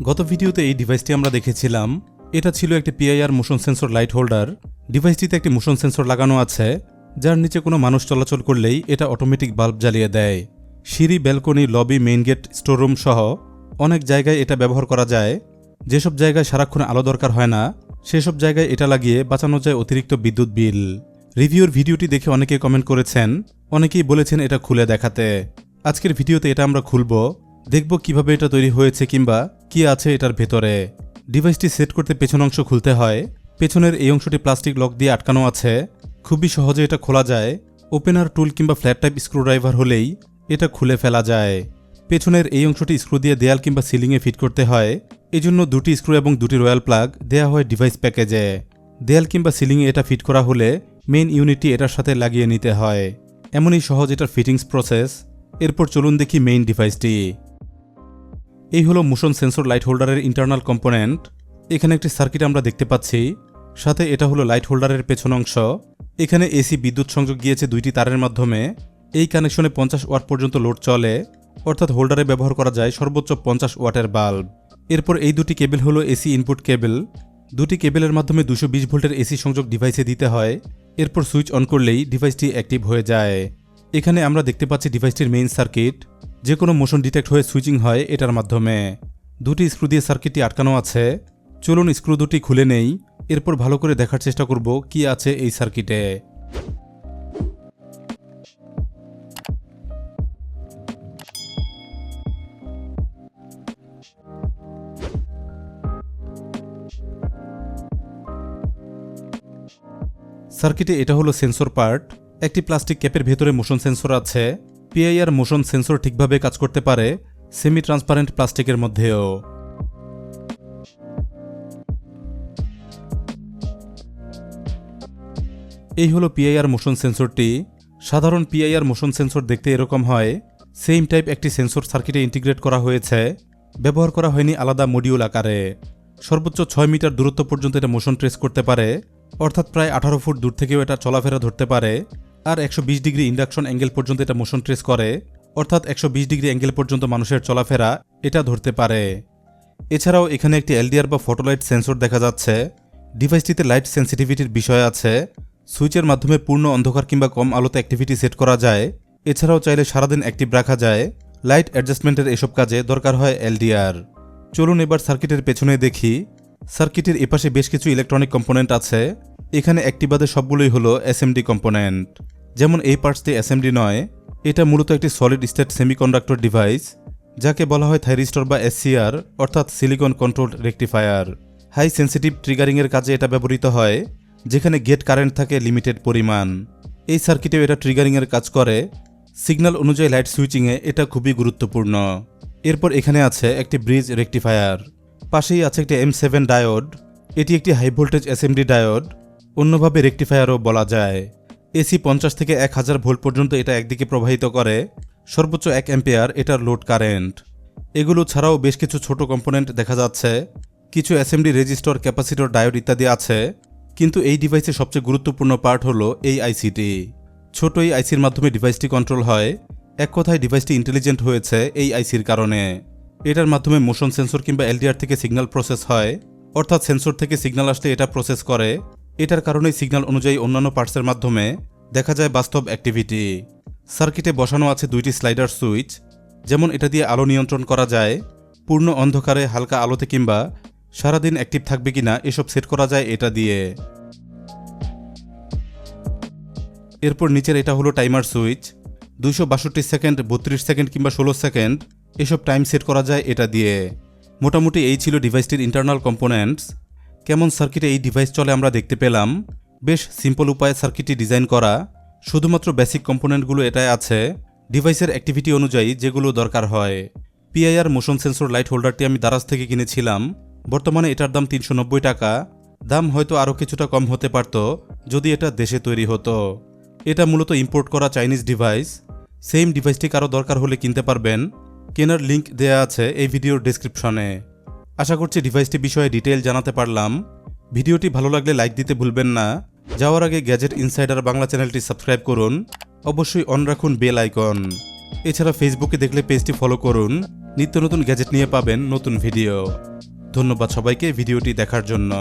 গত ভিডিওতে এই ডিভাইসটি আমরা দেখেছিলাম। এটা ছিল একটি PIR motion sensor light holder. ডিভাইসটিতে একটি মোশন সেন্সর লাগানো আছে, যার নিচে কোনো মানুষ চলাচল করলেই এটা অটোমেটিক বাল্ব জ্বালিয়ে দেয়। সিঁড়ি, balcony, lobby, main gate, storeroom সহ অনেক জায়গায় এটা ব্যবহার করা যায়। যেসব জায়গায় সারাক্ষণ আলো দরকার হয় না, সেসব জায়গায় এটা লাগিয়ে বাঁচানো যায় অতিরিক্ত বিদ্যুৎ বিল। রিভিউর ভিডিওটি দেখে অনেকেই কমেন্ট করেছেন, অনেকেই বলেছেন এটা খুলে দেখাতে। আজকের ভিডিওতে এটা আমরা খুলব, দেখব কিভাবে এটা তৈরি হয়েছে কিংবা কি আছে এটার ভেতরে। ডিভাইসটি সেট করতে পেছন অংশ খুলতে হয়। পেছনের এই অংশটি প্লাস্টিক লক দিয়ে আটকানো আছে। খুবই সহজে এটা খোলা যায়। ওপেনার টুল কিংবা ফ্ল্যাট টাইপ স্ক্রুড্রাইভার হলেই এটা খুলে ফেলা যায়। পেছনের এই অংশটি স্ক্রু দিয়ে দেয়াল কিংবা সিলিংয়ে ফিট করতে হয়। এজন্য দুটি স্ক্রু এবং দুটি রয়্যাল প্লাগ দেয়া হয় ডিভাইস প্যাকেজে। দেয়াল কিংবা সিলিংয়ে এটা ফিট করা হলে মেইন ইউনিটটি এটার সাথে লাগিয়ে নিতে হয়। এমনই সহজ এটার ফিটিংস প্রসেস। এরপর চলুন দেখি মেইন ডিভাইসটি। এই হলো মোশন সেন্সর লাইট হোল্ডারের ইন্টারনাল কম্পোনেন্ট। এখানে একটি সার্কিট আমরা দেখতে পাচ্ছি, সাথে এটা হলো লাইট হোল্ডারের পেছন অংশ। এখানে এসি বিদ্যুৎ সংযোগ গিয়েছে দুইটি তারের মাধ্যমে। এই কানেকশনে 50 ওয়াট পর্যন্ত লোড চলে, অর্থাৎ হোল্ডারে ব্যবহার করা যায় সর্বোচ্চ 50 ওয়াটের বাল্ব। এরপর এই দুটি কেবল হলো এসি ইনপুট কেবল। দুটি কেবলের মাধ্যমে 220 ভোল্টের এসি সংযোগ ডিভাইসে দিতে হয়। এরপর সুইচ অন করলেই ডিভাইসটি অ্যাক্টিভ হয়ে যায়। এখানে আমরা দেখতে পাচ্ছি ডিভাইসটির মেইন সার্কিট। যে কোনো মোশন ডিটেক্ট হয়ে সুইচিং হয় এটার মাধ্যমে। দুটি স্ক্রু দিয়ে সার্কিটটি আটকানো আছে। চলুন স্ক্রু দুটি খুলে নেই, এরপর ভালো করে দেখার চেষ্টা করব কি আছে এই সার্কিটে। সার্কিটে এটা হলো সেন্সর পার্ট। একটি প্লাস্টিক ক্যাপের ভেতরে মোশন সেন্সর আছে। পিআইআর মোশন সেন্সর ঠিকভাবে কাজ করতে পারে সেমি ট্রান্সপারেন্ট প্লাস্টিকের মধ্যেও। এই হলো পিআইআর মোশন সেন্সরটি। সাধারণ পিআইআর মোশন সেন্সর দেখতে এরকম হয়। সেম টাইপ একটি সেন্সর সার্কিটে ইন্টিগ্রেট করা হয়েছে। ব্যবহার করা হয়নি আলাদা মডিউল আকারে। সর্বোচ্চ 6 মিটার দূরত্ব পর্যন্ত এটা মোশন ট্রেস করতে পারে, অর্থাৎ প্রায় 18 ফুট দূর থেকেও এটা চলাফেরা ধরতে পারে। আর 120 ডিগ্রি ইন্ডাকশন অ্যাঙ্গেল পর্যন্ত এটা মোশন ট্রেস করে, অর্থাৎ 120 ডিগ্রি অ্যাঙ্গেল পর্যন্ত মানুষের চলাফেরা এটা ধরতে পারে। এছাড়াও এখানে একটি এলডিআর বা ফটোলাইট সেন্সর দেখা যাচ্ছে। ডিভাইসটিতে লাইট সেন্সিটিভিটির বিষয় আছে। সুইচের মাধ্যমে পূর্ণ অন্ধকার কিংবা কম আলোতে অ্যাক্টিভিটি সেট করা যায়। এছাড়াও চাইলে সারাদিন অ্যাক্টিভ রাখা যায়। লাইট অ্যাডজাস্টমেন্টের এসব কাজে দরকার হয় এলডিআর। চলুন এবার সার্কিটের পেছনে দেখি। সার্কিটের এপাশে বেশ কিছু ইলেকট্রনিক কম্পোনেন্ট আছে। এখানে একটি বাদে সবগুলোই হলো এসএমডি কম্পোনেন্ট। যেমন এই পার্টসটি এসএমডি নয়, এটা মূলত একটি সলিড স্টেট সেমিকন্ডাক্টর ডিভাইস, যাকে বলা হয় থাইরিস্টর বা এসসিআর, অর্থাৎ silicon controlled rectifier. High sensitive ট্রিগারিংয়ের কাজে এটা ব্যবহৃত হয়, যেখানে গেট কারেন্ট থাকে লিমিটেড পরিমাণ। এই সার্কিটেও এটা ট্রিগারিংয়ের কাজ করে। সিগন্যাল অনুযায়ী লাইট সুইচিংয়ে এটা খুবই গুরুত্বপূর্ণ। এরপর এখানে আছে একটি ব্রিজ রেকটিফায়ার। পাশেই আছে একটি M7 ডায়োড। এটি একটি হাই ভোল্টেজ এসএমডি ডায়োড, অন্যভাবে রেকটিফায়ারও বলা যায়। এসি 50 থেকে 1000 ভোল্ট পর্যন্ত এটা একদিকে প্রবাহিত করে। সর্বোচ্চ 1 অ্যাম্পিয়ার এটার লোড কারেন্ট। এগুলো ছাড়াও বেশ কিছু ছোট কম্পোনেন্ট দেখা যাচ্ছে। কিছু এসএমডি রেজিস্টর, ক্যাপাসিটর, ডায়োড ইত্যাদি আছে। কিন্তু এই ডিভাইসের সবচেয়ে গুরুত্বপূর্ণ পার্ট হলো এই আইসিটি। ছোট এই আইসির মাধ্যমে ডিভাইসটি কন্ট্রোল হয়। এক কথায় ডিভাইসটি ইন্টেলিজেন্ট হয়েছে এই আইসির কারণে। এটার মাধ্যমে মোশন সেন্সর কিংবা এলডিআর থেকে সিগন্যাল প্রসেস হয়, অর্থাৎ সেন্সর থেকে সিগন্যাল আসলে এটা প্রসেস করে। এটার কারণেই সিগন্যাল অনুযায়ী অন্যান্য পার্টসের মাধ্যমে দেখা যায় বাস্তব অ্যাক্টিভিটি। সার্কিটে বসানো আছে দুইটি স্লাইডার সুইচ। যেমন এটা দিয়ে আলো নিয়ন্ত্রণ করা যায়, পূর্ণ অন্ধকারে, হালকা আলোতে কিংবা সারাদিন অ্যাক্টিভ থাকবে কিনা এসব সেট করা যায় এটা দিয়ে। এরপর নিচের এটা হলো টাইমার সুইচ। 262 সেকেন্ড, 32 সেকেন্ড কিংবা 16 সেকেন্ড এসব টাইম সেট করা যায় এটা দিয়ে। মোটামুটি এই ছিল ডিভাইসটির ইন্টারনাল কম্পোনেন্টস। কেমন সার্কিটে এই ডিভাইস চলে আমরা দেখতে পেলাম। বেশ সিম্পল উপায়ে সার্কিটটি ডিজাইন করা। শুধুমাত্র বেসিক কম্পোনেন্টগুলো এটাই আছে, ডিভাইসের অ্যাক্টিভিটি অনুযায়ী যেগুলো দরকার হয়। পিআইআর মোশন সেন্সর লাইট হোল্ডারটি আমি দারাজ থেকে কিনেছিলাম। বর্তমানে এটার দাম 390 টাকা। দাম হয়তো আরও কিছুটা কম হতে পারত যদি এটা দেশে তৈরি হতো। এটা মূলত ইম্পোর্ট করা চাইনিজ ডিভাইস। সেম ডিভাইসটি কারো দরকার হলে কিনতে পারবেন। কেনার লিঙ্ক দেয়া আছে এই ভিডিওর ডেসক্রিপশনে। আশা করছি ডিভাইসটি বিষয়ে ডিটেইল জানাতে পারলাম। ভিডিওটি ভালো লাগলে লাইক দিতে ভুলবেন না। যাওয়ার আগে গ্যাজেট ইনসাইডার বাংলা চ্যানেলটি সাবস্ক্রাইব করুন। অবশ্যই অন রাখুন বেল আইকন। এছাড়া ফেসবুকে দেখলে পেজটি ফলো করুন। নিত্য নতুন গ্যাজেট নিয়ে পাবেন নতুন ভিডিও। ধন্যবাদ সবাইকে ভিডিওটি দেখার জন্য।